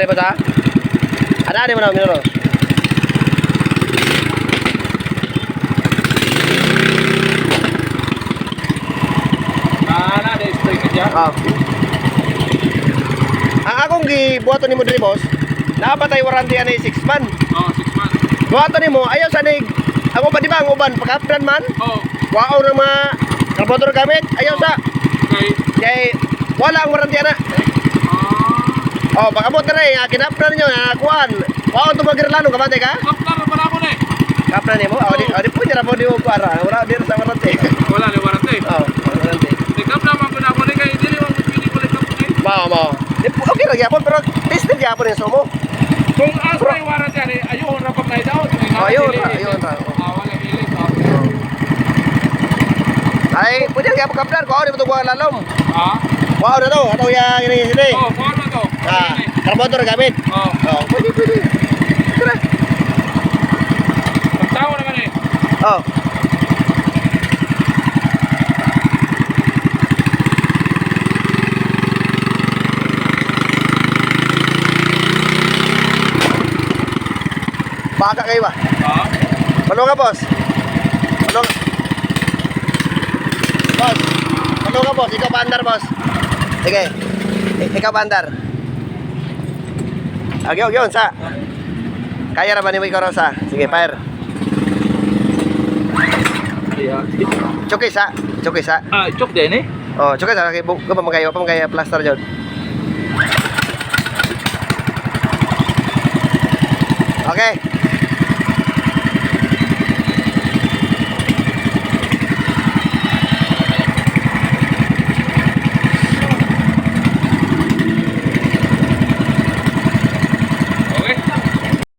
Dari ba ta? Ada di mana minuro? Ana, ada spray ka dyan? Ah. Ang akong gibuhaton nimo diri boss, napatay warranty ani 6 months. Oo, 6 months. Buhaton nimo ayaw sa nig. Ako ba di ba ang uban pagka-upgrade man? Oo. Wao na mga karburador gamit, ayaw sa. Okay. Kay wala ang warranty ana. Oh, pag-abot na rin, kinapran nyo, kuhan. Wao ito magirlano, kamante ka? Kaptar para mo na eh. Kapran niyo mo? O, di po niya na po di mo para. Wala din sa warranty. Wala ni warranty. Oh, warranty. Di kaptar man ko na ako ni kay dili mo pili ko lang kaptar. Mao. Okay lagi yapon, pero tested yapon yung sumo. Kung asa yung warranty ani, ayun ra pa kay daw. Ayun ra. Wala ilit. Ay, pwede lagi yapon kapran. Kuha, di mo ito kuha lalom. Ha? Wow na to, ato yung ini sini. Oh, kuha na to. Karburador gamit. Oh. Oh, pwede. Tara. Pagtawa naman eh. Oh. Baka kayo ba? Ha? Ano ka, boss? Ano? Boss. Ano ka, boss? Ikaw bandar, boss. Sige. Ikaw bandar. Agyo, sa. Kaya na ba ni mo ikaw sa? Sige, fire. Chukis, ha? Chukis, ha? Ah, chok din eh. Oh, chukis, ha? Pamagaya plaster dyan. Okay.